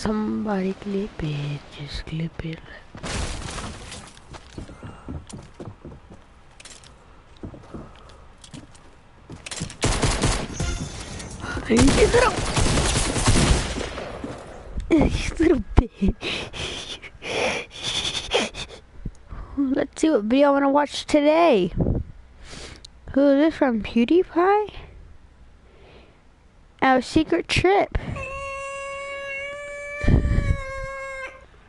Somebody clip it, just clip it. You little bitch. Let's see what video I want to watch today. Who is this from? PewDiePie? Our secret trip.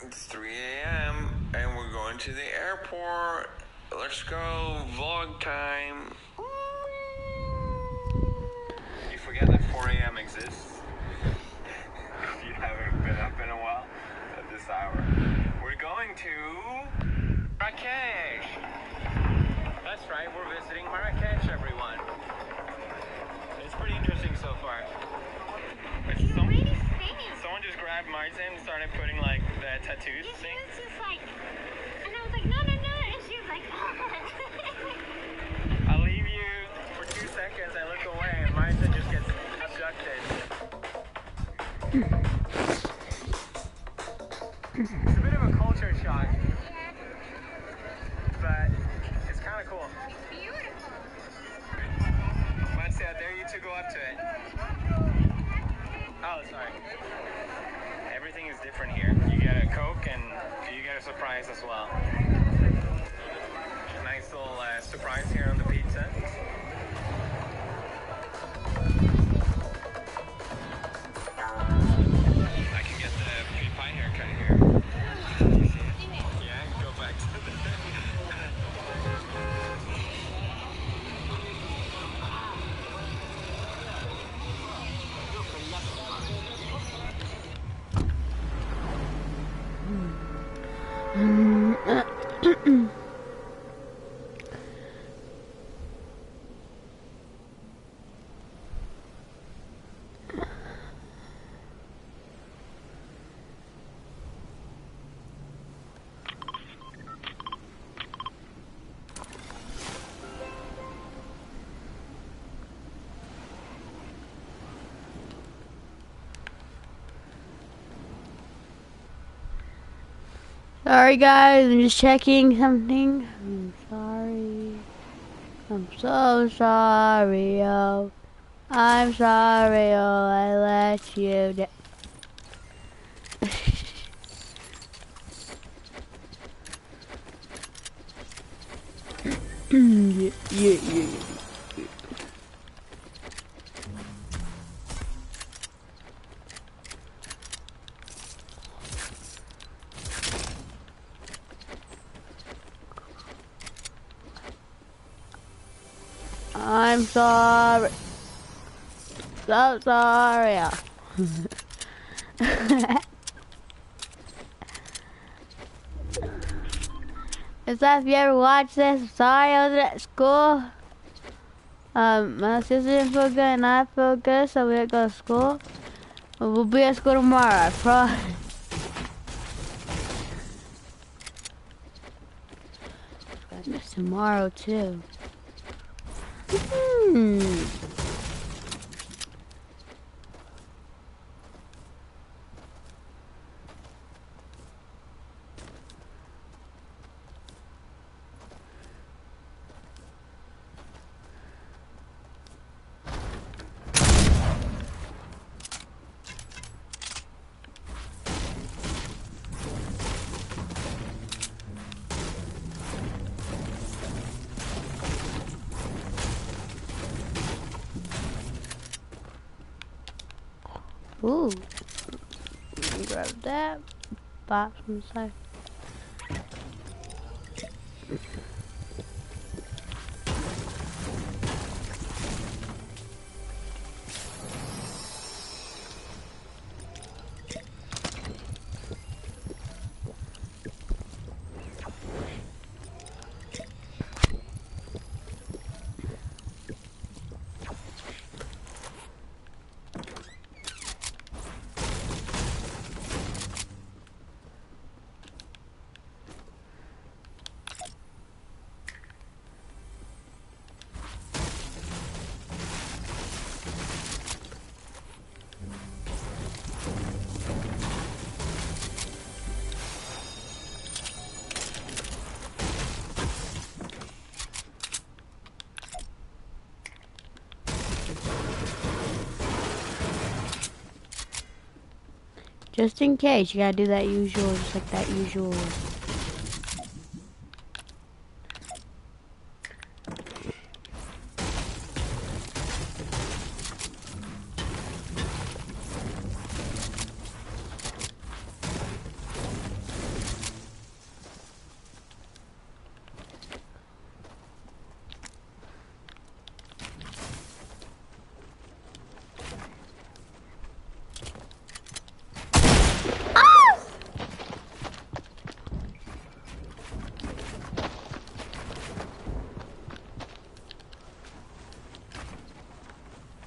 It's 3 a.m. and we're going to the airport. Let's go, vlog time. You forget that 4 a.m. exists? If you haven't been up in a while at this hour. We're going to Marrakesh. That's right, we're visiting Marrakesh, everyone. It's pretty interesting so far. Someone just grabbed Martin and started putting like the tattoos thing. She was just like, and I was like, no, and she was like, I'll leave you for 2 seconds. I look away and Martin just gets abducted. It's a bit of a culture shock, but it's kind of cool. it's beautiful. Let's dare you to go up to it. Oh, sorry. Everything is different here. You get a Coke and you get a surprise as well. Nice little surprise here on the pizza. I can get the PewDiePie haircut here. You see it? Yeah, go back to the... Sorry guys, I'm just checking something. I'm sorry. I'm so sorry, oh. I'm sorry, oh, I let you down. Yeah. I'm sorry. So sorry. If you ever watch this, I'm sorry I was at school. My sister didn't feel good and I feel good, so we didn't go to school. But we'll be at school tomorrow, I promise. It's tomorrow too. Ooh. Let me grab that box from the side. Just in case, you gotta do that usual, just like that usual.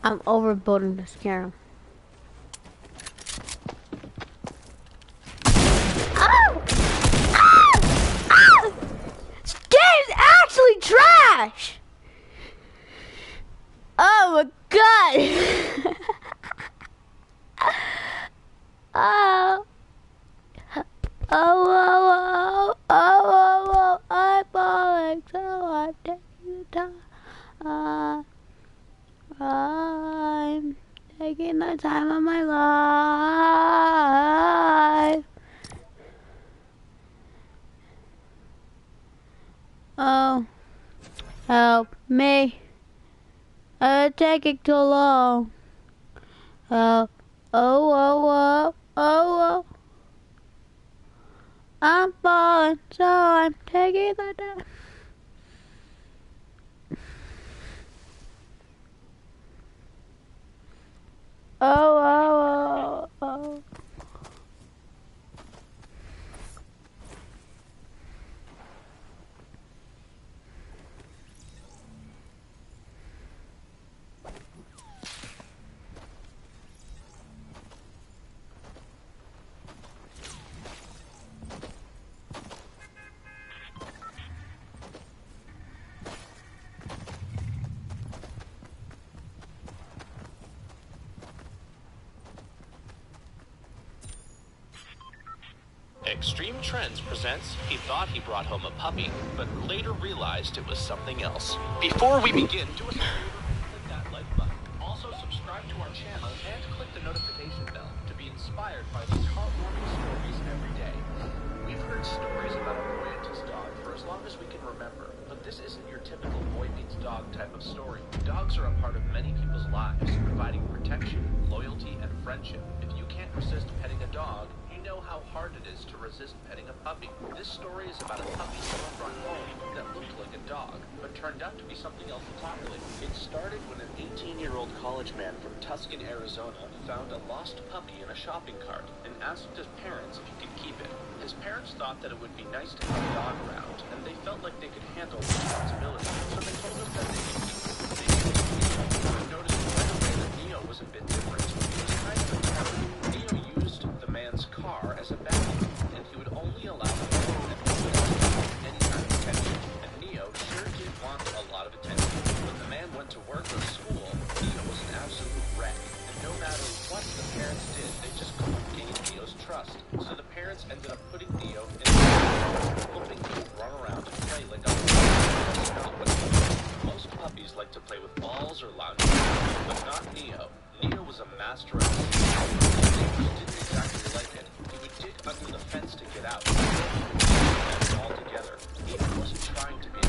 I'm overbuilding to scare him. Oh! Oh! Oh! This game's actually trash! Oh my god! Oh! Oh, oh, oh, oh, oh, oh, I'm falling, so I'm taking the time. I'm taking the time of my life. Oh, help me. It's taking too long. Oh, oh, oh, oh, oh, oh. I'm falling, so I'm taking the time. Oh, oh, oh, oh. Extreme Trends presents He Thought He Brought Home a Puppy, but later realized it was something else. Before we begin, do us a favor and click that like button. Also, subscribe to our channel and click the notification bell to be inspired by these heartwarming stories every day. We've heard stories about a boy and his dog for as long as we can remember, but this isn't your typical boy meets dog type of story. Dogs are a part of many people's lives, providing protection, loyalty, and friendship. If you can't resist petting a dog, you know how hard it is to resist petting a puppy. This story is about a puppy someone brought home that looked like a dog, but turned out to be something else entirely. It started when an 18-year-old college man from Tucson, Arizona found a lost puppy in a shopping cart and asked his parents if he could keep it. His parents thought that it would be nice to have a dog around, and they felt like they could handle the responsibility, so they told us that they could keep it. They noticed right away that Neo was a bit different. He was kind of intelligent. Neo used the man's car as a vacuum, and he would only allow him to any kind of attention. And Neo sure did want a lot of attention. When the man went to work or school, Neo was an absolute wreck. And no matter what the parents did, they just couldn't gain Neo's trust. So the parents ended up putting Neo in the hoping he would run around and play like a most puppies like to play with balls or lounge, but not Neo. Neo was a master of it. He didn't exactly like it. He would dig under the fence to get out. All together. Neo wasn't trying to be.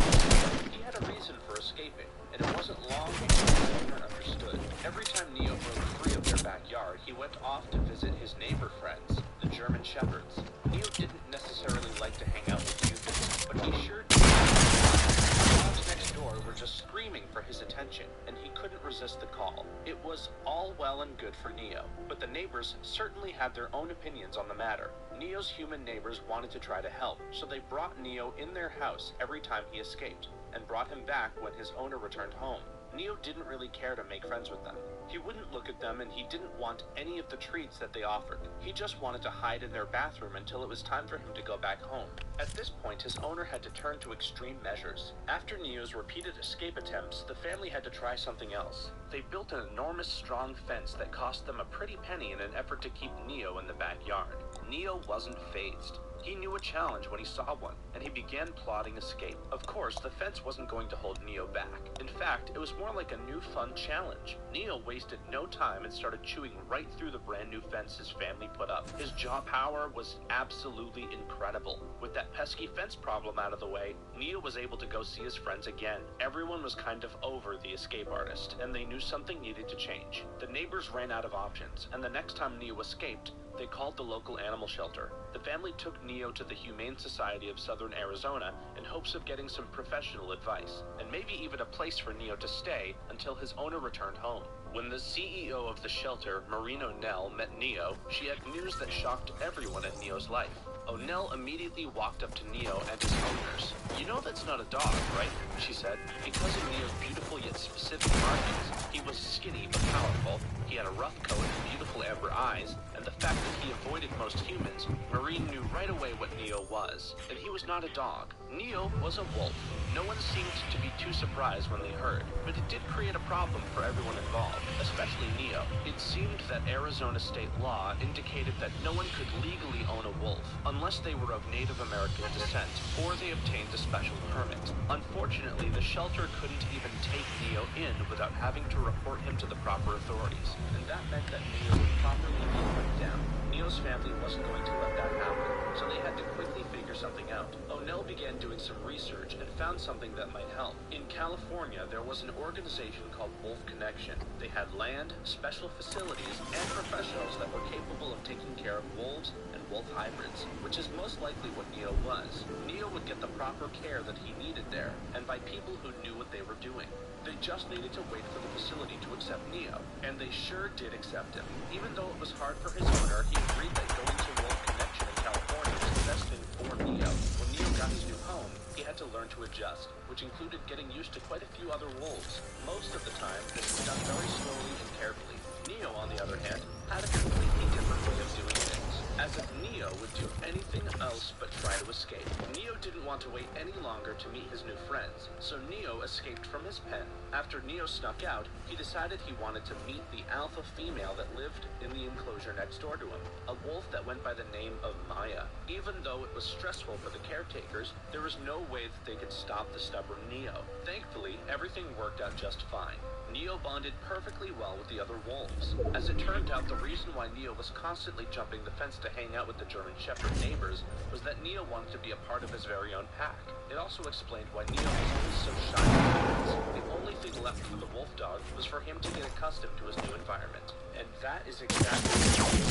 He had a reason for escaping, and it wasn't long before the owner understood. Every time Neo broke free of their backyard, he went off to visit his neighbor friends, the German Shepherds. Neo didn't necessarily like to hang out with humans, but he sure did. The dogs next door were just screaming for his attention, and he couldn't resist the call. It was all well and good for Neo, but the neighbors certainly had their own opinions on the matter. Neo's human neighbors wanted to try to help, so they brought Neo in their house every time he escaped, and brought him back when his owner returned home. Neo didn't really care to make friends with them. He wouldn't look at them, and he didn't want any of the treats that they offered. He just wanted to hide in their bathroom until it was time for him to go back home. At this point, his owner had to turn to extreme measures. After Neo's repeated escape attempts, the family had to try something else. They built an enormous strong fence that cost them a pretty penny in an effort to keep Neo in the backyard. Neo wasn't fazed. He knew a challenge when he saw one, and he began plotting escape. Of course, the fence wasn't going to hold Neo back. In fact, it was more like a new fun challenge. Neo wasted no time and started chewing right through the brand new fence his family put up. His jaw power was absolutely incredible. With that pesky fence problem out of the way, Neo was able to go see his friends again. Everyone was kind of over the escape artist, and they knew something needed to change. The neighbors ran out of options, and the next time Neo escaped, they called the local animal shelter. The family took Neo to the Humane Society of Southern Arizona in hopes of getting some professional advice, and maybe even a place for Neo to stay until his owner returned home. When the CEO of the shelter, Maureen O'Neill, met Neo, she had news that shocked everyone in Neo's life. O'Neill immediately walked up to Neo and his owners. "You know that's not a dog, right?" she said. Because of Neo's beautiful yet specific markings, he was skinny but powerful, he had a rough coat and beautiful amber eyes, and the fact that he avoided most humans, Maureen knew right away what Neo was. And he was not a dog. Neo was a wolf. No one seemed to be too surprised when they heard, but it did create a problem for everyone involved, especially Neo. It seemed that Arizona state law indicated that no one could legally own a wolf unless they were of Native American descent or they obtained a special permit. Unfortunately, the shelter couldn't even take Neo in without having to report him to the proper authorities, and that meant that Neo would properly be put down. Neo's family wasn't going to let that happen, so they had to quickly figure something out. O'Neill began doing some research and found something that might help. In California, there was an organization called Wolf Connection. They had land, special facilities, and professionals that were capable of taking care of wolves and wolf hybrids, which is most likely what Neo was. Neo would get the proper care that he needed there, and by people who knew what they were doing. They just needed to wait for the facility to accept Neo, and they sure did accept him. Even though it was hard for his owner, he agreed that going to Wolf Connection in California was the best thing for Neo. When Neo got his new home, he had to learn to adjust, which included getting used to quite a few other wolves. Most of the time, this was done very slowly and carefully. Neo, on the other hand, had a completely different way of doing things. As if Neo would do anything else but try to escape. Neo didn't want to wait any longer to meet his new friends, so Neo escaped from his pen. After Neo snuck out, he decided he wanted to meet the alpha female that lived in the enclosure next door to him, a wolf that went by the name of Maya. Even though it was stressful for the caretakers, there was no way that they could stop the stubborn Neo. Thankfully, everything worked out just fine. Neo bonded perfectly well with the other wolves. As it turned out, the reason why Neo was constantly jumping the fence to hang out with the German Shepherd neighbors was that Neo wanted to be a part of his very own pack. It also explained why Neo was always so shy of humans. The only thing left for the wolf dog was for him to get accustomed to his new environment. And that is exactly what he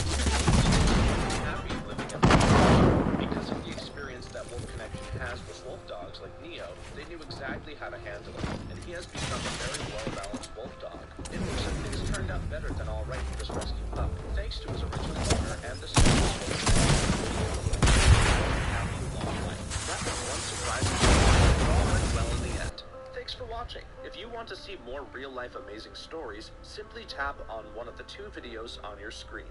was happy living in. Because of the experience that Wolf Connection has with wolf dogs like Neo, they knew exactly how to handle him, and he has become a very well-balanced wolf dog. It looks like things turned out better than all right for this rescue pup, thanks to his original owner and the service happy long life. That was one surprising story, but all went well in the end. Thanks for watching. If you want to see more real-life amazing stories, simply tap on one of the 2 videos on your screen.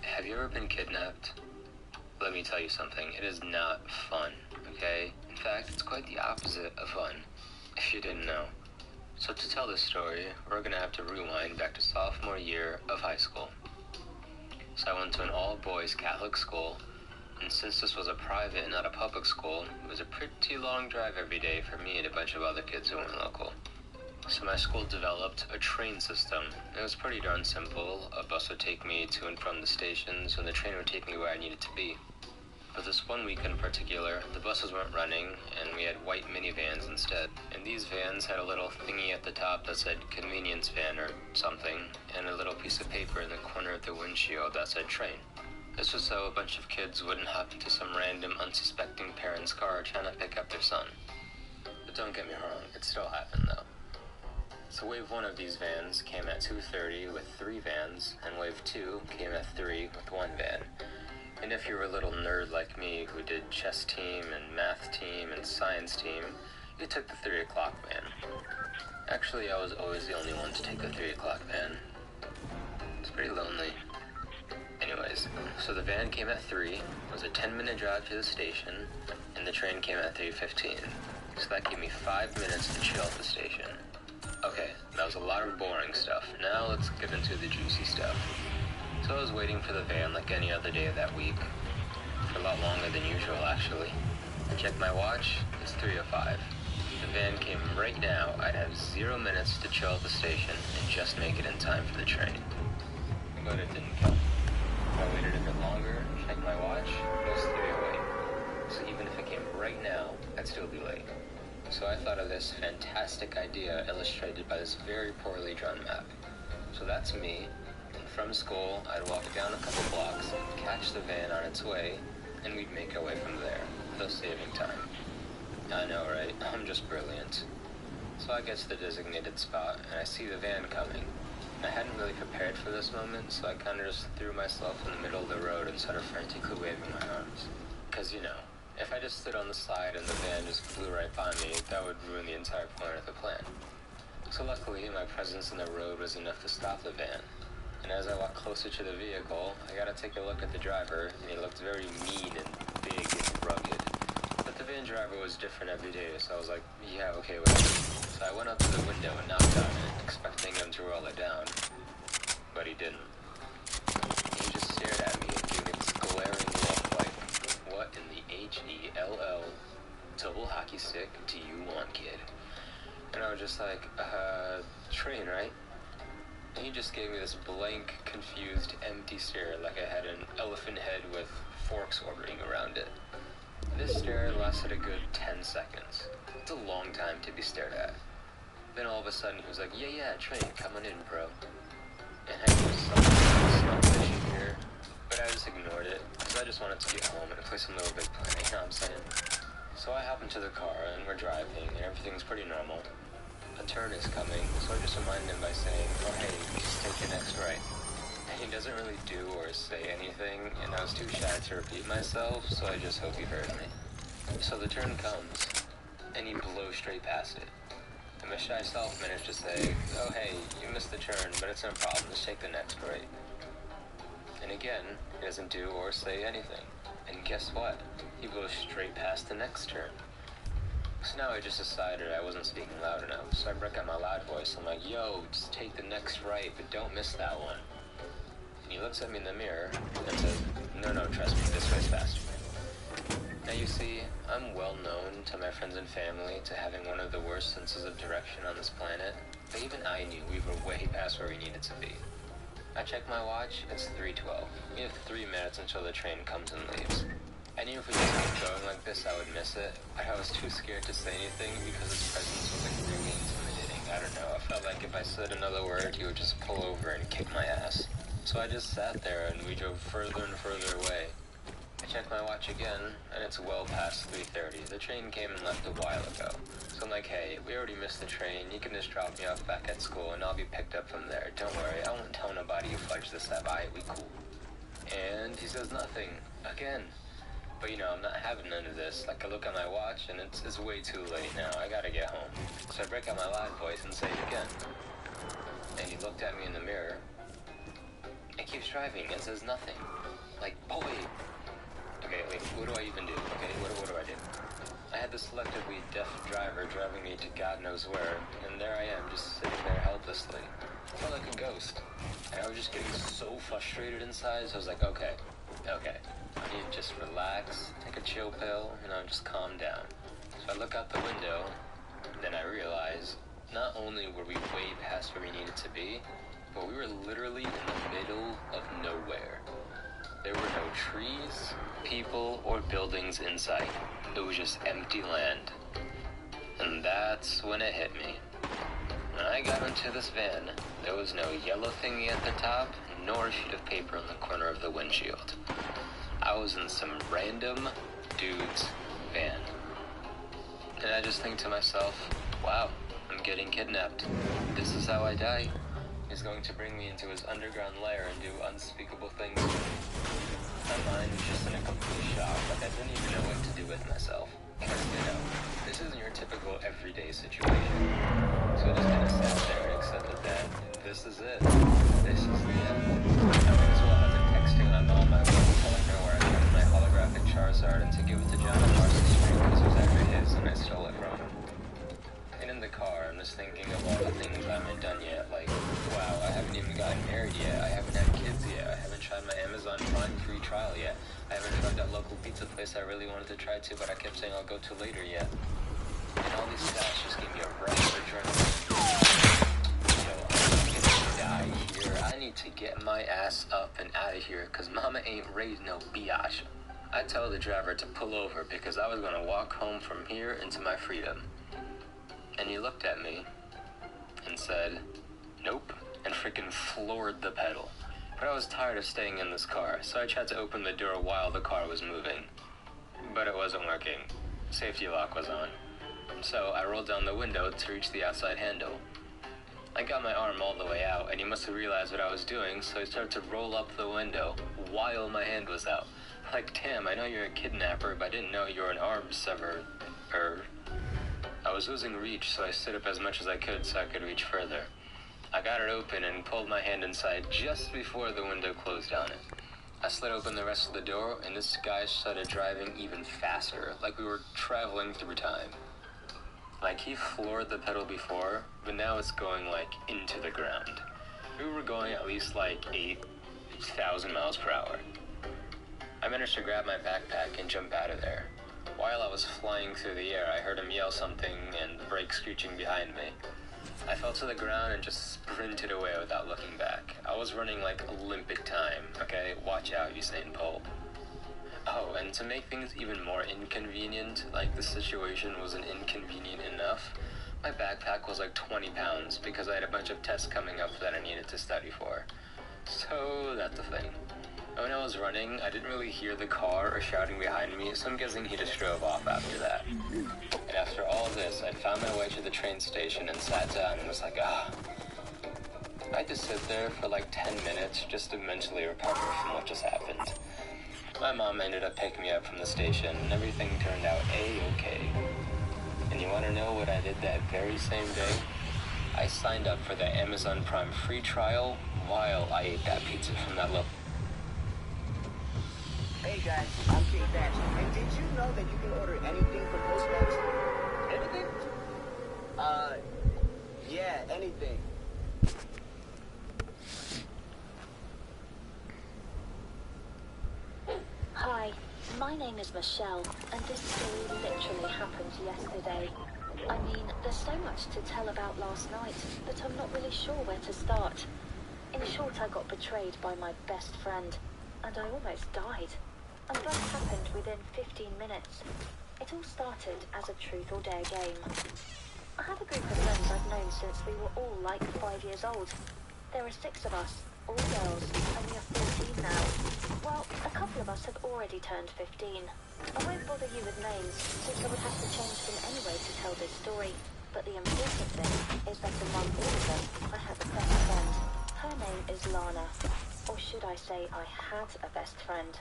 Have you ever been kidnapped? Let me tell you something, it is not fun, okay? In fact, it's quite the opposite of fun, if you didn't know. So to tell this story, we're gonna have to rewind back to sophomore year of high school. So I went to an all-boys Catholic school, and since this was a private and not a public school, it was a pretty long drive every day for me and a bunch of other kids who weren't local. So my school developed a train system. It was pretty darn simple. A bus would take me to and from the stations, and the train would take me where I needed to be. But this one week in particular, the buses weren't running, and we had white minivans instead. And these vans had a little thingy at the top that said convenience van or something, and a little piece of paper in the corner of the windshield that said train. This was so a bunch of kids wouldn't hop into some random unsuspecting parent's car trying to pick up their son. But don't get me wrong, it still happened though. So wave 1 of these vans came at 2:30 with 3 vans, and wave 2 came at 3 with 1 van. And if you're a little nerd like me who did chess team and math team and science team, you took the 3 o'clock van. Actually, I was always the only one to take the 3 o'clock van. It's pretty lonely. Anyways, so the van came at 3, it was a 10-minute drive to the station, and the train came at 3:15. So that gave me 5 minutes to chill at the station. Okay, that was a lot of boring stuff. Now let's get into the juicy stuff. So I was waiting for the van like any other day of that week. For a lot longer than usual, actually. I checked my watch, it's 3:05. The van came right now. I'd have 0 minutes to chill at the station and just make it in time for the train. But it didn't come. I waited a bit longer, checked my watch, it was 3:08. So even if it came right now, I'd still be late. So I thought of this fantastic idea illustrated by this very poorly drawn map. So that's me, and from school, I'd walk down a couple blocks, catch the van on its way, and we'd make our way from there, thus saving time. I know, right? I'm just brilliant. So I get to the designated spot, and I see the van coming. I hadn't really prepared for this moment, so I kind of just threw myself in the middle of the road and started frantically waving my arms. Because, you know, if I just stood on the side and the van just flew right by me, that would ruin the entire point of the plan. So luckily, my presence in the road was enough to stop the van. And as I walked closer to the vehicle, I got to take a look at the driver, and he looked very mean and big and rugged. But the van driver was different every day, so I was like, yeah, okay, whatever. So I went up to the window and knocked on it, expecting him to roll it down. But he didn't. He just stared at me and gave me this glaring look like, what in the H-E-L-L double hockey stick do you want, kid? And I was just like, train, right? And he just gave me this blank, confused, empty stare like I had an elephant head with forks orbiting around it. This stare lasted a good 10 seconds. It's a long time to be stared at. Then all of a sudden he was like, yeah, train, come on in, bro. And I knew something fishy here, but I just ignored it, because I just wanted to get home and play some Little Big Planet, you know what I'm saying? So I hop into the car, and we're driving, and everything's pretty normal. A turn is coming, so I just remind him by saying, oh hey, just take the next right. And he doesn't really do or say anything, and I was too shy to repeat myself, so I just hope he heard me. So the turn comes, and he blows straight past it. And my shy self managed to say, oh hey, you missed the turn, but it's no problem, just take the next right. And again, he doesn't do or say anything. And guess what? He blows straight past the next turn. So now I just decided I wasn't speaking loud enough, so I break out my loud voice. I'm like, yo, just take the next right, but don't miss that one. And he looks at me in the mirror and says, no, trust me, this way's faster. Now you see, I'm well known to my friends and family to having one of the worst senses of direction on this planet, but even I knew we were way past where we needed to be. I check my watch, it's 3:12. We have 3 minutes until the train comes and leaves. I knew if we just kept going like this, I would miss it, but I was too scared to say anything because his presence was like really intimidating. I don't know, I felt like if I said another word, he would just pull over and kick my ass. So I just sat there and we drove further and further away. I checked my watch again, and it's well past 3:30. The train came and left a while ago. So I'm like, hey, we already missed the train. You can just drop me off back at school, and I'll be picked up from there. Don't worry, I won't tell nobody you fudged this up. We cool. And he says nothing. Again. But you know, I'm not having none of this. Like, I look at my watch, and it's way too late now. I gotta get home. So I break out my loud voice and say it again. And he looked at me in the mirror. And keeps driving and says nothing. Like, boy. Okay, wait, what do I even do? Okay, what do I do? I had this selectively deaf driver driving me to God knows where, and there I am, just sitting there helplessly. I felt like a ghost. And I was just getting so frustrated inside, so I was like, okay. I need to just relax, take a chill pill, just calm down. So I look out the window, and then I realize, not only were we way past where we needed to be, but we were literally in the middle of nowhere. There were no trees, people, or buildings in sight. It was just empty land. And that's when it hit me. When I got into this van, there was no yellow thingy at the top, nor a sheet of paper in the corner of the windshield. I was in some random dude's van. And I just think to myself, wow, I'm getting kidnapped. This is how I die. He's going to bring me into his underground lair and do unspeakable things. My mind was just in a complete shock, like I didn't even know what to do with myself. Because, this isn't your typical everyday situation. So I just kind of sat there and accepted that this is it. This is the end. I might as well have been texting my mom my phone, telling her where I found my holographic Charizard and to give it to John at Marcy Street because it was actually his and I stole it from him. Amazon Prime free trial yet. I haven't tried that local pizza place I really wanted to try to, but I kept saying I'll go to later yet. And all these stats just gave me a rush of adrenaline. So I'm gonna die here. I need to get my ass up and out of here, cause mama ain't raised no biatch. I told the driver to pull over because I was gonna walk home from here into my freedom. And he looked at me and said, nope, and freaking floored the pedal. But I was tired of staying in this car, so I tried to open the door while the car was moving. But it wasn't working. Safety lock was on. So I rolled down the window to reach the outside handle. I got my arm all the way out, and he must have realized what I was doing, so he started to roll up the window while my hand was out. Like, damn, I know you're a kidnapper, but I didn't know you were an arm severer. I was losing reach, so I stood up as much as I could so I could reach further. I got it open and pulled my hand inside just before the window closed on it. I slid open the rest of the door, and this guy started driving even faster, like we were traveling through time. Like, he floored the pedal before, but now it's going, like, into the ground. We were going at least, like, 8,000 miles per hour. I managed to grab my backpack and jump out of there. While I was flying through the air, I heard him yell something and the brakes screeching behind me. I fell to the ground and just sprinted away without looking back. I was running like Olympic time, okay? Watch out, Usain Bolt. Oh, and to make things even more inconvenient, like the situation wasn't inconvenient enough, my backpack was like 20 pounds because I had a bunch of tests coming up that I needed to study for. So that's the thing. When I was running, I didn't really hear the car or shouting behind me, so I'm guessing he just drove off after that. And after all this, I found my way to the train station and sat down and was like, I had to sit there for like 10 minutes just to mentally recover from what just happened. My mom ended up picking me up from the station, and everything turned out A-okay. And you want to know what I did that very same day? I signed up for the Amazon Prime free trial while I ate that pizza from that local. Hey guys, I'm King Dash. And did you know that you can order anything from Postmates? Anything? Yeah, anything. Hi, my name is Michelle, and this story literally happened yesterday. I mean, there's so much to tell about last night, but I'm not really sure where to start. In short, I got betrayed by my best friend, and I almost died. And both happened within 15 minutes. It all started as a truth or dare game. I have a group of friends I've known since we were all like 5 years old. There are 6 of us, all girls, and we are 14 now. Well, a couple of us have already turned 15. I won't bother you with names, since I would have to change them anyway to tell this story. But the important thing is that among all of us, I have a best friend. Her name is Lana. Or should I say I had a best friend.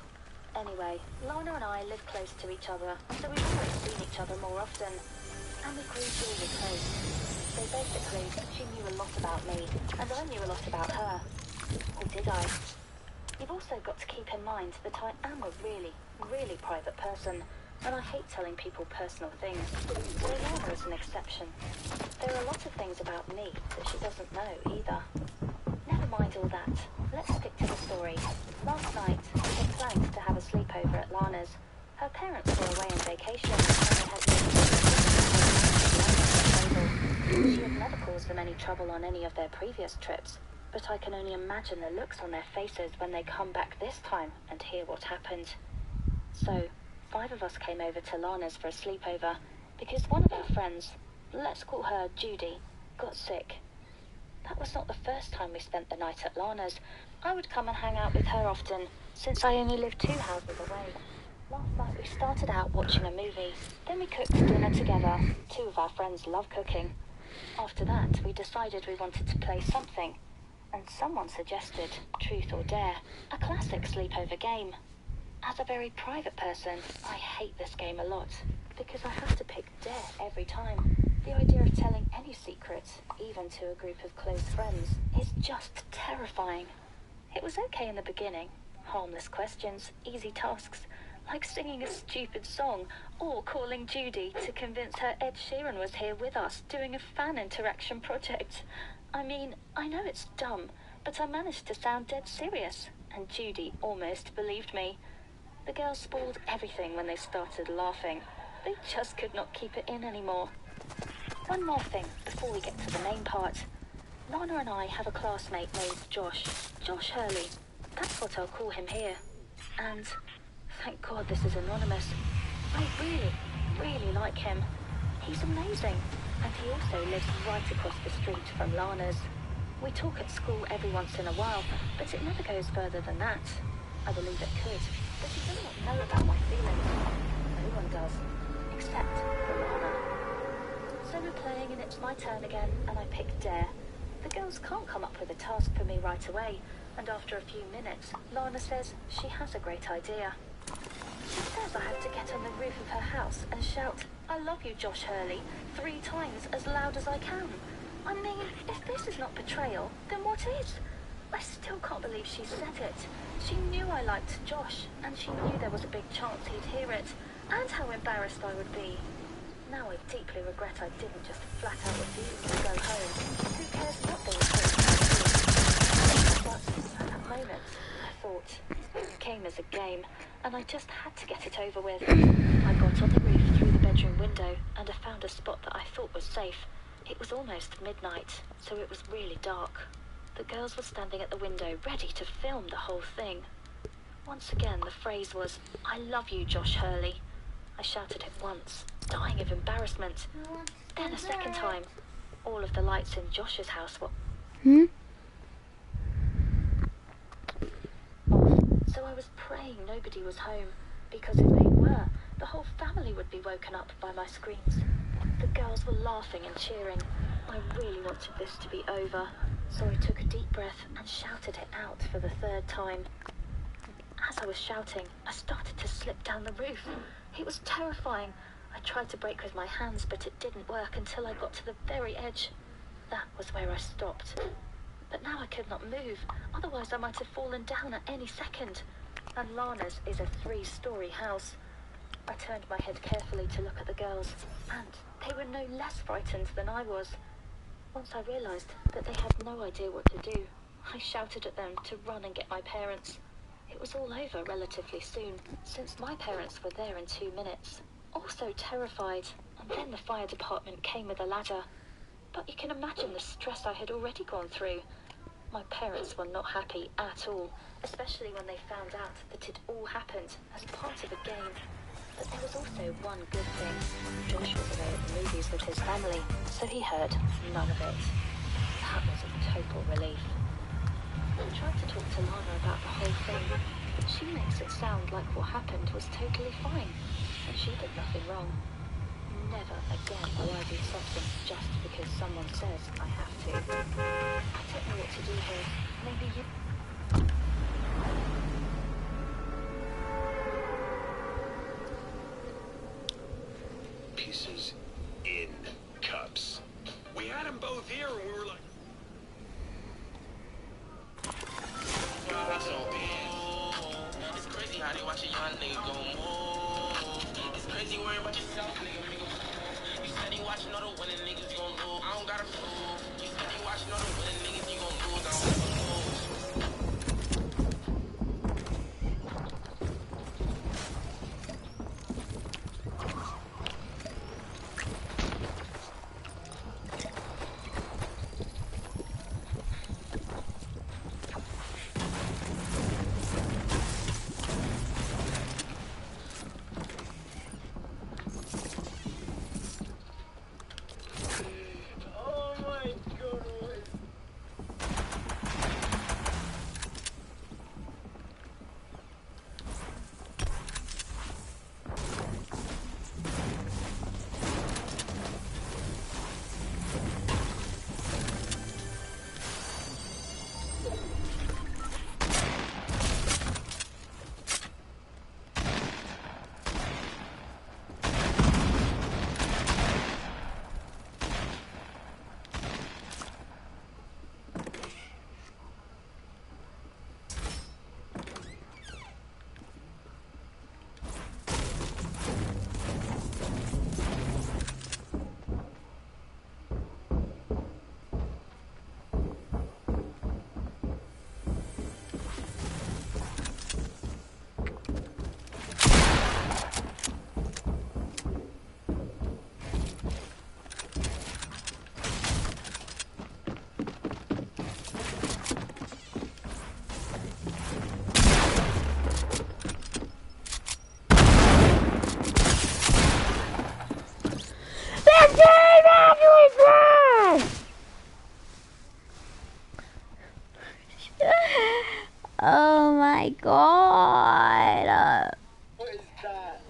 Anyway, Lana and I live close to each other, so we've always seen each other more often. And we grew really close. So basically, she knew a lot about me, and I knew a lot about her. Or did I? You've also got to keep in mind that I am a really, really private person, and I hate telling people personal things. So Lana is an exception. There are a lot of things about me that she doesn't know either. Never mind all that. Let's stick to the story. Last night, we had planned to have a sleepover at Lana's. Her parents were away on vacation, and they had She had never caused them any trouble on any of their previous trips, but I can only imagine the looks on their faces when they come back this time and hear what happened. So, 5 of us came over to Lana's for a sleepover, because one of our friends, let's call her Judy, got sick. That was not the first time we spent the night at Lana's. I would come and hang out with her often, since I only lived 2 houses away. Last night we started out watching a movie, then we cooked dinner together. 2 of our friends love cooking. After that, we decided we wanted to play something, and someone suggested Truth or Dare, a classic sleepover game. As a very private person, I hate this game a lot, because I have to pick Dare every time. The idea of telling any secret, even to a group of close friends, is just terrifying. It was okay in the beginning. Harmless questions, easy tasks, like singing a stupid song, or calling Judy to convince her Ed Sheeran was here with us doing a fan interaction project. I mean, I know it's dumb, but I managed to sound dead serious, and Judy almost believed me. The girls spoiled everything when they started laughing. They just could not keep it in anymore. One more thing before we get to the main part. Lana and I have a classmate named Josh. Josh Hurley. That's what I'll call him here. And thank God this is anonymous. I really like him. He's amazing. And he also lives right across the street from Lana's. We talk at school every once in a while, but it never goes further than that. I believe it could, but he does not know about my feelings. No one does, except for Lana. So we're playing and it's my turn again, and I pick Dare. The girls can't come up with a task for me right away, and after a few minutes, Lana says she has a great idea. She says I have to get on the roof of her house and shout, "I love you, Josh Hurley," 3 times as loud as I can. I mean, if this is not betrayal, then what is? I still can't believe she said it. She knew I liked Josh, and she knew there was a big chance he'd hear it, and how embarrassed I would be. Now I deeply regret I didn't just flat out refuse to go home. Who cares what they were saying about me? But at that moment, I thought, it came as a game, and I just had to get it over with. I got on the roof through the bedroom window, and I found a spot that I thought was safe. It was almost midnight, so it was really dark. The girls were standing at the window, ready to film the whole thing. Once again, the phrase was, "I love you, Josh Hurley." I shouted it once, dying of embarrassment. Then a second time. All of the lights in Josh's house were off, so I was praying nobody was home, because if they were, the whole family would be woken up by my screams. The girls were laughing and cheering. I really wanted this to be over, so I took a deep breath and shouted it out for the 3rd time. As I was shouting, I started to slip down the roof. It was terrifying. I tried to brake with my hands, but it didn't work until I got to the very edge. That was where I stopped. But now I could not move, otherwise I might have fallen down at any second. And Lana's is a 3-story house. I turned my head carefully to look at the girls, and they were no less frightened than I was. Once I realized that they had no idea what to do, I shouted at them to run and get my parents. It was all over relatively soon, since my parents were there in 2 minutes. Also terrified, and then the fire department came with a ladder. But you can imagine the stress I had already gone through. My parents were not happy at all, especially when they found out that it all happened as part of a game. But there was also one good thing. Josh was away at the movies with his family, so he heard none of it. That was a total relief. I tried to talk to Lana about the whole thing. She makes it sound like what happened was totally fine, and she did nothing wrong. Never again will I do something just because someone says I have to. I don't know what to do here. Maybe you... Pieces in cups. We had them both here and we were like... It's crazy how they watch a young nigga go move. It's crazy worrying about yourself, nigga. You steady watching all the winning niggas, you gon' lose. I don't gotta prove. You steady watching all the winning niggas, you gon' lose. I don't gotta lose. my god. What is that?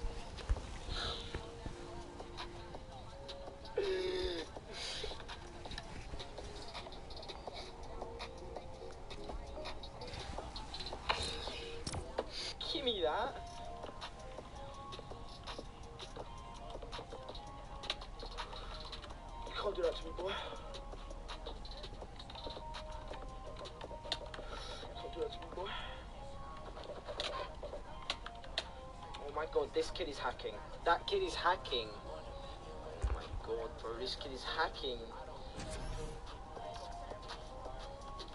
Give me that. You can't do that to me, boy. Can't do that to me, boy. Oh my god, this kid is hacking. That kid is hacking. Oh my god, bro, this kid is hacking.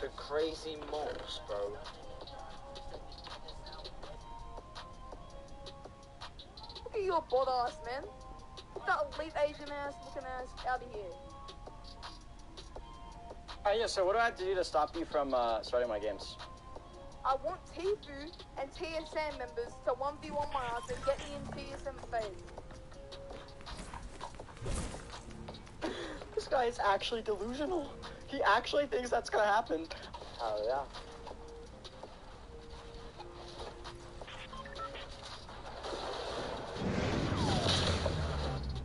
The crazy mops, bro. Look at your bod ass, man. Get that elite Asian ass looking ass out of here. Yeah, so what do I have to do to stop you from starting my games? I want Tfue and TSM members to 1v1 my ass and get me in TSM phase. This guy is actually delusional. He actually thinks that's gonna happen. Oh, yeah.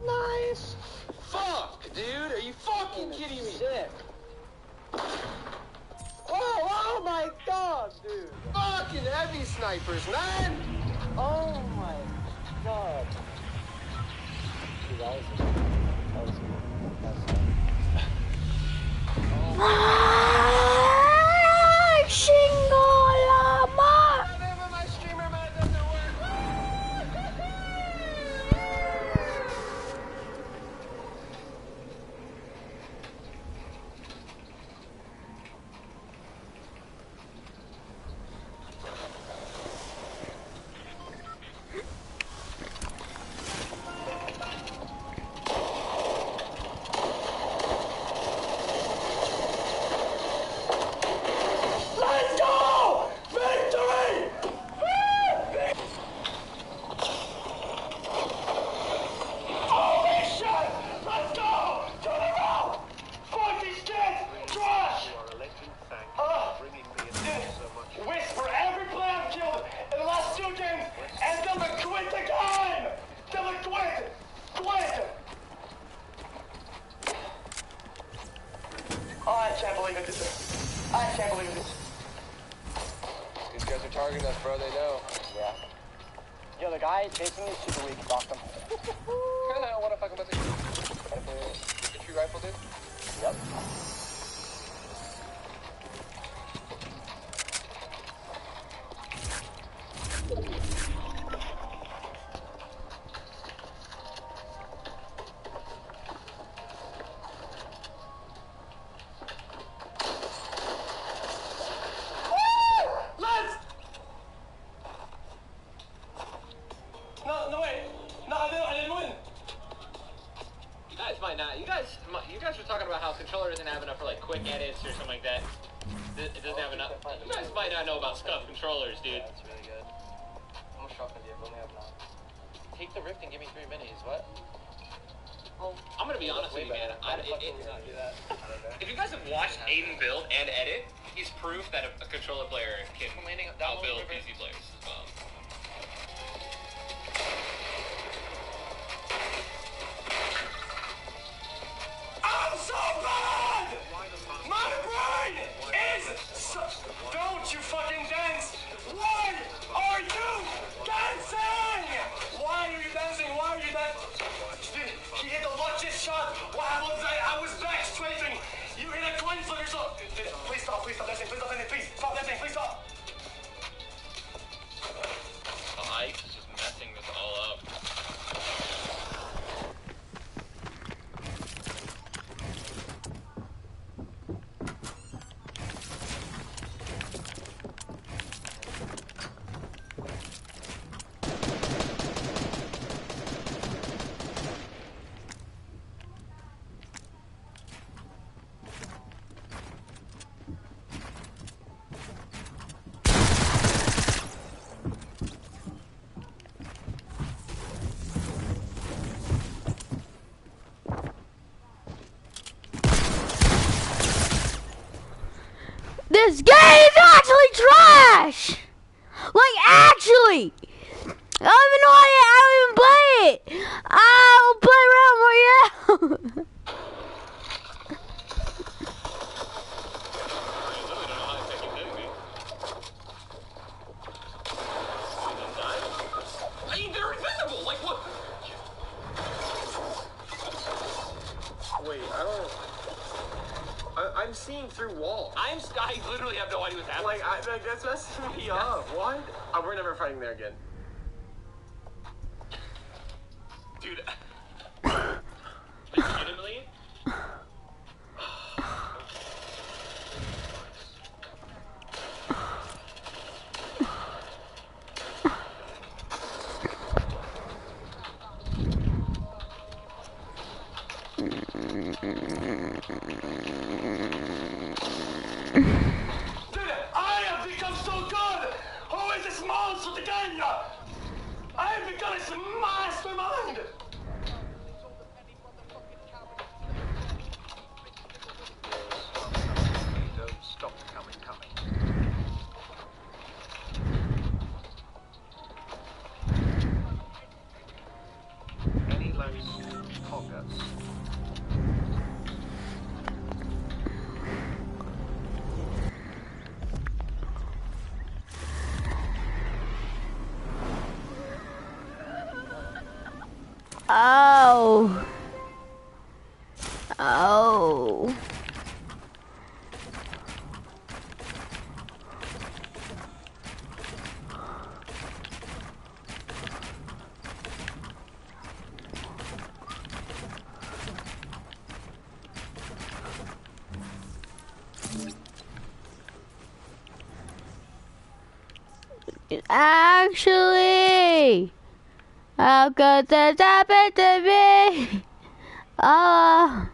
Nice! Fuck, dude! Are you fucking kidding me? Sick. Oh my god, dude! Fucking heavy snipers, man! Oh my god. Dude, that was my streamer mode doesn't work. Let's go! Victory! Holy shit! Let's go! To the road! Fuck these kids! Trash! Whisper every player I've killed in the last 2 games and tell them to quit the game! Tell them to quit! Quit! Oh, I can't believe it. I can't believe it. These guys are targeting us, bro. They know. Yeah. Yo, the guy chasing me is super weak. Block him. What a fucking message. Infantry rifle, dude? Yep. Let's! No, wait. No, I didn't win. You guys might not. You guys were talking about how controller doesn't have enough for like quick edits or something like that. It doesn't have enough. You guys might not know about scuff controllers, dude. That's really good. I'm gonna shop with you. Only have 9. Take the rift and give me 3 minis. What? Well, I'm gonna be honest with you, man. If you guys have watched Aiden build and edit, he's proof that a controller player can outbuild PC players as well. I'm so bad! My brain is so... Don't you fucking dance! Why are you dancing? Why are you dancing? Why are you dancing? He hit the luckiest shot. Why was I was back strafing. You hit a coin flip yourself. Please stop dancing. Please stop dancing. Please stop dancing. Please stop. Ike is just messing this all up. This game is actually trash! Like, actually! I don't even know I don't even play it! I'll play around Royale! I mean, they're invisible. Like what? Wait, I'm seeing through walls. I literally have no idea what's happening. Like, that's messing me up. What? Oh, we're never fighting there again. Dude. Legitimately? Dude, I have become so good! Who is this monster again? I have become his mastermind! Don't stop coming. Any Los Poggers? Oh. Oh. Actually, how could this happen to me? Oh.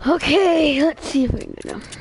Okay, let's see if I can do it.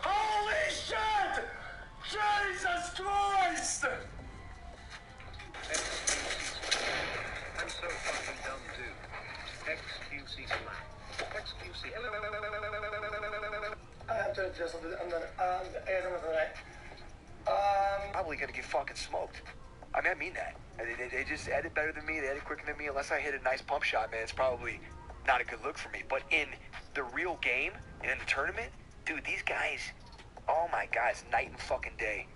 Holy shit! Jesus Christ! I'm so fucking dumb too. XQC flat. XQC. I'm done for that. Probably gonna get fucking smoked. I mean that. They just edit better than me. They edit quicker than me. Unless I hit a nice pump shot, man, it's probably not a good look for me. But in the real game, in the tournament, dude, these guys, oh my God, it's night and fucking day.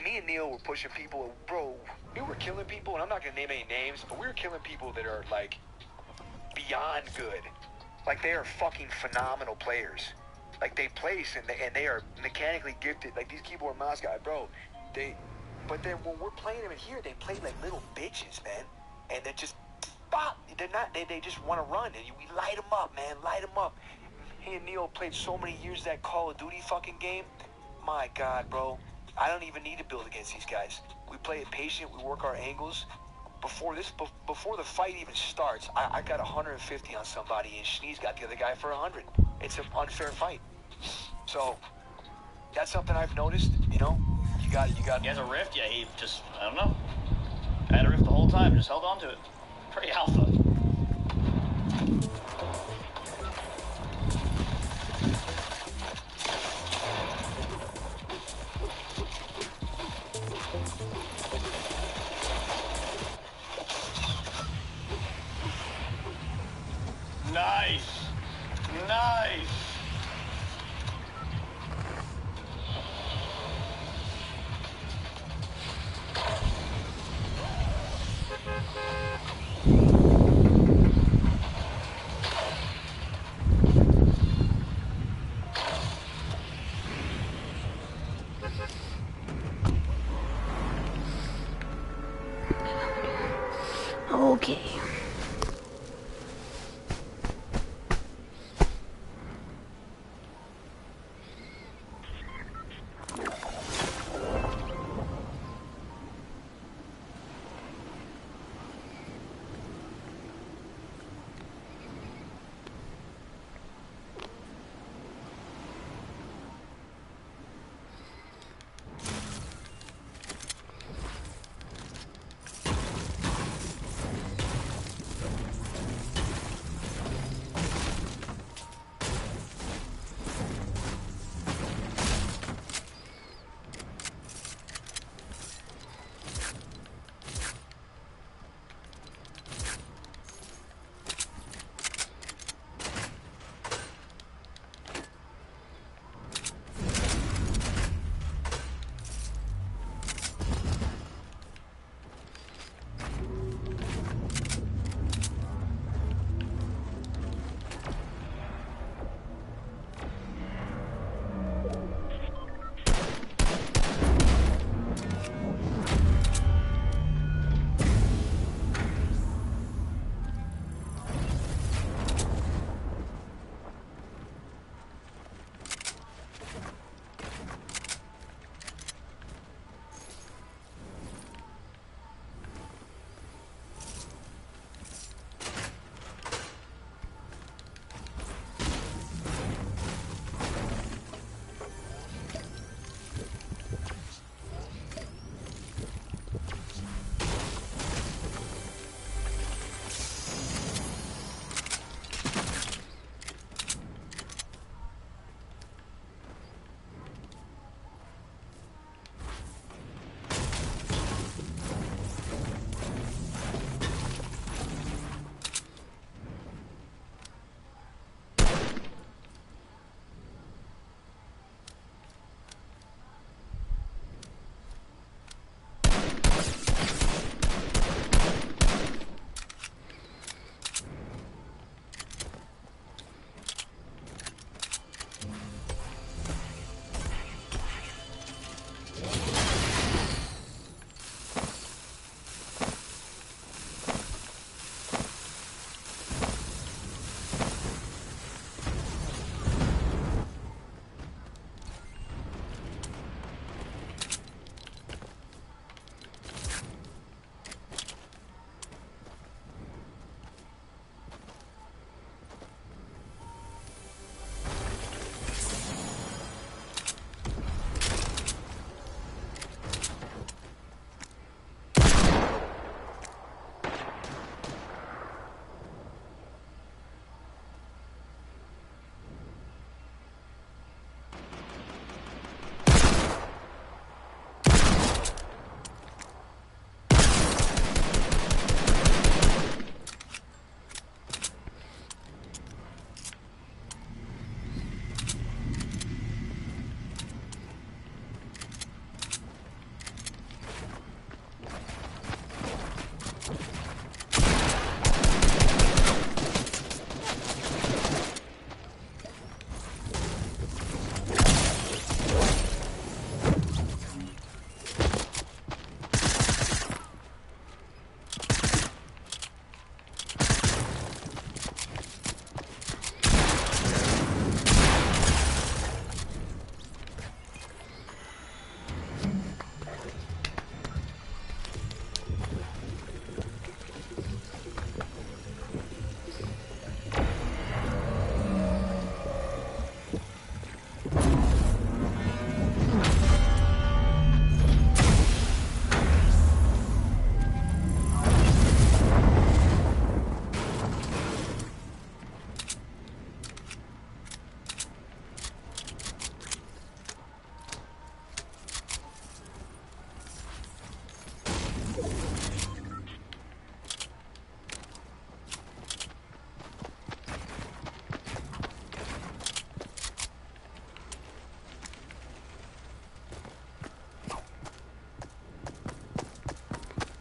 Me and Neil were pushing people, bro. We were killing people, and I'm not gonna name any names, but we were killing people that are like beyond good. Like they are fucking phenomenal players. Like they place and they are mechanically gifted. Like these keyboard mouse guys, bro. But then when we're playing them in here, they play like little bitches, man. And they're just, bop. They're not. They just want to run, and we light them up, man. Light them up. He and Neil played so many years that Call of Duty fucking game. My God, bro. I don't even need to build against these guys. We play it patient. We work our angles. Before the fight even starts, I got 150 on somebody, and Schnee's got the other guy for 100. It's an unfair fight. So that's something I've noticed. You know, you got. He has a rift. Yeah, he just, I don't know. I had a rift the whole time. Just held on to it. Pretty alpha. Nice. Nice. Okay.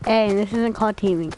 Hey, this isn't called teaming.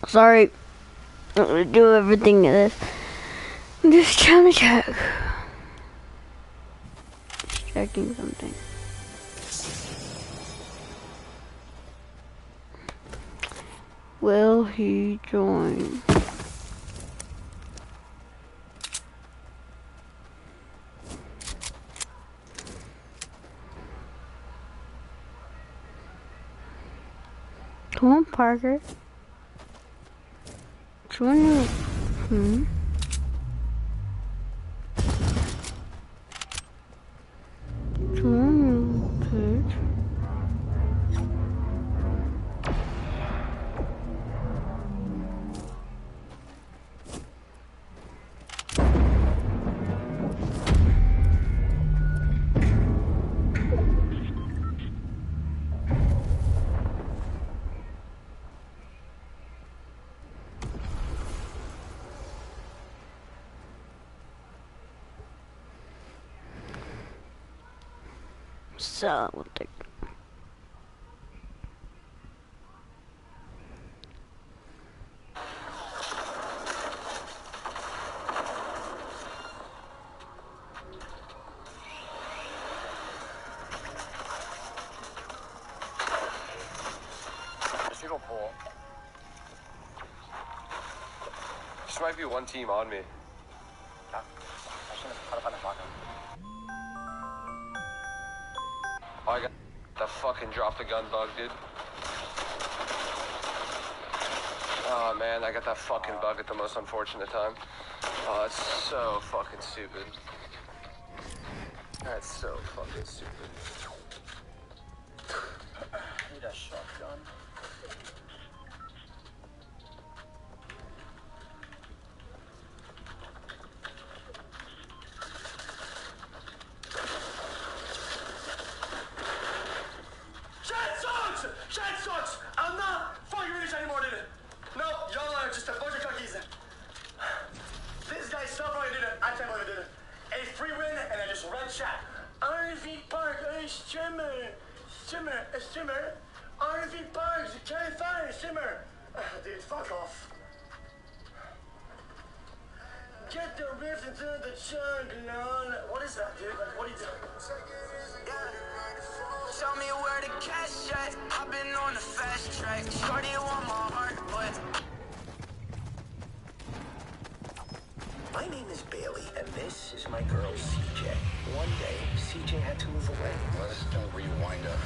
Sorry, I'm gonna do everything in this. I'm just trying to check. Just checking something. Will he join? Come on, Parker. Join me. Join me, page. So, we'll take. There might be one team on me. Oh, I got that fucking drop the gun bug, dude. Oh man, I got that fucking bug at the most unfortunate time. Oh, it's so fucking stupid. That's so fucking stupid. Need a shotgun. Shit sucks! I'm not fucking rich anymore, dude. No, y'all are just a bunch of cookies. This guy so probably did it. I can't believe it, dude. A free win and I just red chat. RV Park, a streamer. RV Park, you can't find a streamer. Dude, fuck off. Get the rift into the jungle. What is that, dude? Like, what are you doing? Tell me where the cash at. I've been on the fast track. Shorty want my heart, but my name is Bailey, and this is my girl, CJ. One day, CJ had to move away. Let's don't rewind up.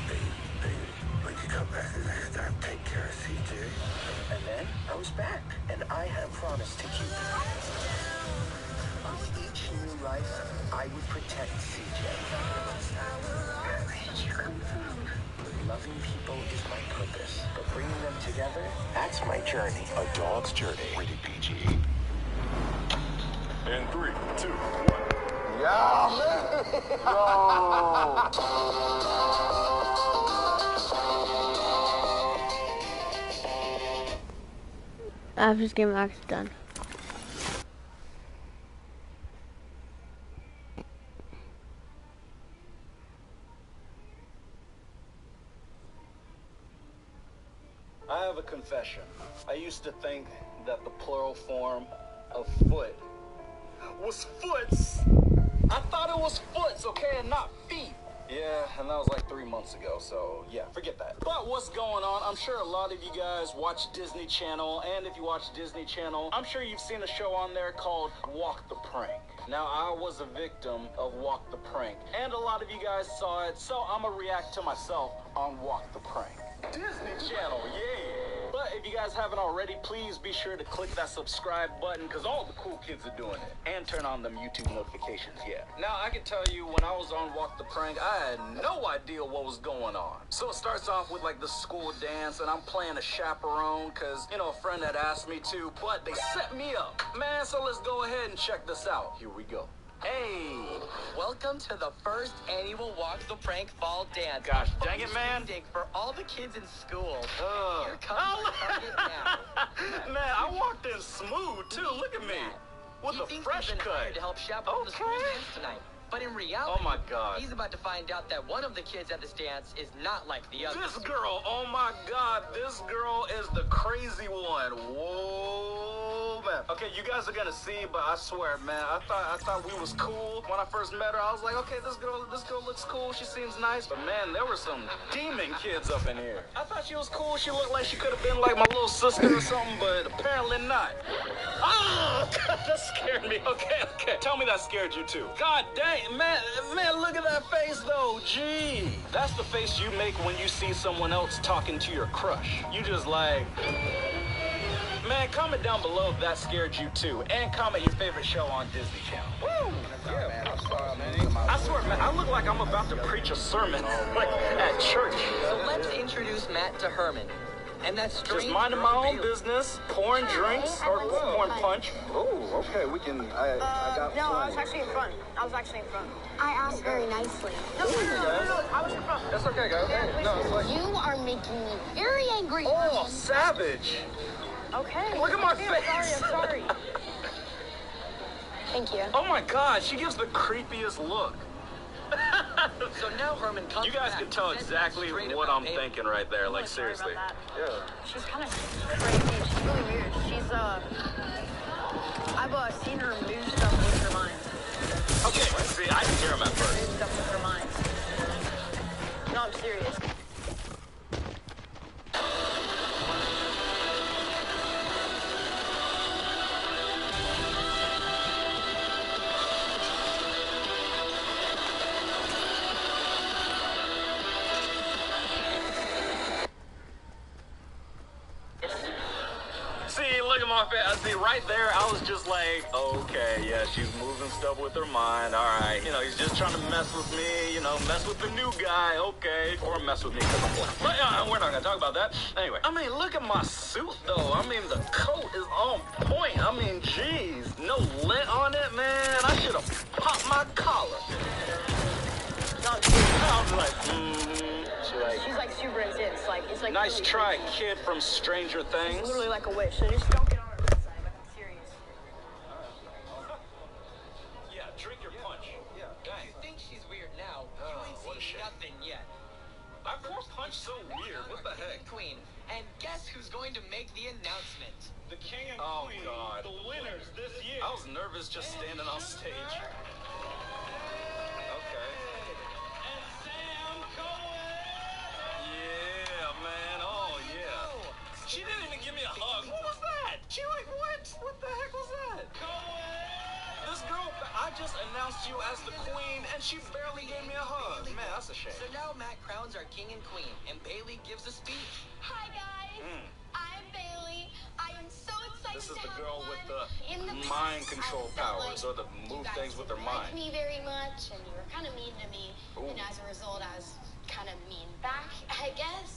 Baby, when you come back the next time, take care of CJ. And then, I was back, and I had a promise to keep. With each new life, I would protect CJ. Where did you come from? Loving people is my purpose, but bringing them together, that's my journey. A Dog's Journey. Rated PG. In 3, 2, 1. Yeah, man! After this game, I'm actually done. I have a confession. I used to think that the plural form of foot was foots. I thought it was foots, okay, and not feet. Yeah, and that was like 3 months ago, so yeah, forget that. But what's going on? I'm sure a lot of you guys watch Disney Channel, and if you watch Disney Channel, I'm sure you've seen a show on there called Walk the Prank. Now, I was a victim of Walk the Prank, and a lot of you guys saw it, so I'm gonna react to myself on Walk the Prank. Disney Channel, yeah. But if you guys haven't already, please be sure to click that subscribe button, because all the cool kids are doing it. And turn on them YouTube notifications, yeah. Now, I can tell you, when I was on Walk the Prank, I had no idea what was going on. So it starts off with, like, the school dance, and I'm playing a chaperone, because, you know, a friend had asked me to, but they set me up. Man, so let's go ahead and check this out. Here we go. Hey, welcome to the first annual Walk the Prank Fall Dance. Gosh, dang it, man. For all the kids in school. Here comes Oh, our target now. Man, I walked in smooth, too. Look at me. With He a thinks fresh he's been hired cut. to help chaperone the school dance tonight. But in reality, Oh, my God. he's about to find out that one of the kids at this dance is not like the other. This girl, oh my God, this girl is the crazy one. Whoa, man. Okay, you guys are gonna see, but I swear, man, I thought we was cool when I first met her. I was like, okay, this girl looks cool. She seems nice, but man, there were some demon kids up in here. I thought she was cool. She looked like she could have been like my little sister or something, but apparently not. Oh, God, that scared me. Okay. Tell me that scared you too. God dang, man, look at that face though. Gee, that's the face you make when you see someone else talking to your crush. You just like, man, comment down below if that scared you too, and comment your favorite show on Disney Channel. Woo! Yeah, I swear, man, I look like I'm about to preach a sermon like at church. So let's introduce Matt to Herman. And that's Just minding my own business, pouring drinks or pouring punch. Oh, okay, we can. I got. No, I was actually in front. I asked very nicely. No, I was in front. That's okay, guys. No, it's like. You are making me very angry. Oh, savage. Okay. Look at my I'm face. sorry. Thank you. Oh my God, she gives the creepiest look. now, Herman comes You guys back, can tell says exactly straight what about I'm Bailey. thinking right there. Like, Sorry seriously. about that. Yeah. She's kind of crazy. She's really weird. She's, I've seen her move stuff with her mind. Okay, see, I can hear him at first. Move stuff with her mind. No, I'm serious. See, look at my face. See, right there, I was just like, okay, yeah, she's moving stuff with her mind. All right, you know, he's just trying to mess with me, you know, mess with the new guy, okay. Or mess with me because I'm black. But we're not going to talk about that. Anyway, I mean, look at my suit, though. I mean, the coat is on point. I mean, geez, no lint on it, man. I should have popped my collar. No, I'm serious. I was like, She's like super intense. Like, it's like nice really try, crazy. kid from Stranger Things. It's literally like a witch. So just don't get on her bad side. Like, I'm serious. Yeah, drink your punch. Yeah, dang. You think she's weird now? You ain't what a seen shame. nothing yet. Our poor punch so weird. What the heck? Queen. And guess who's going to make the announcement? The king and queen. God. The winners this year. I was nervous just standing on stage. Okay. And Sam Cohen. Yeah, man. Oh, yeah. She didn't even give me a hug. What was that? She like, what? What the heck was that? This girl, I just announced you as the queen, and she barely gave me a hug. Man, that's a shame. So now Matt crowns our king and queen, and Bailey gives a speech. Hi guys, I'm Bailey. I am so excited This is to the have girl fun. with the In the mind past, control I felt powers, like or the you move guys things with their didn't like mind. me very much, and you were kind of mean to me, and as a result, I was kind of mean back, I guess.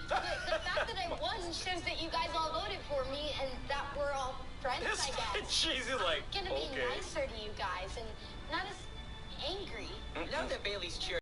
But the fact that I won shows that you guys all voted for me, and that we're all friends, I guess. She's like, I'm gonna be okay. nicer to you guys, and not as angry. Now that Bailey's cheered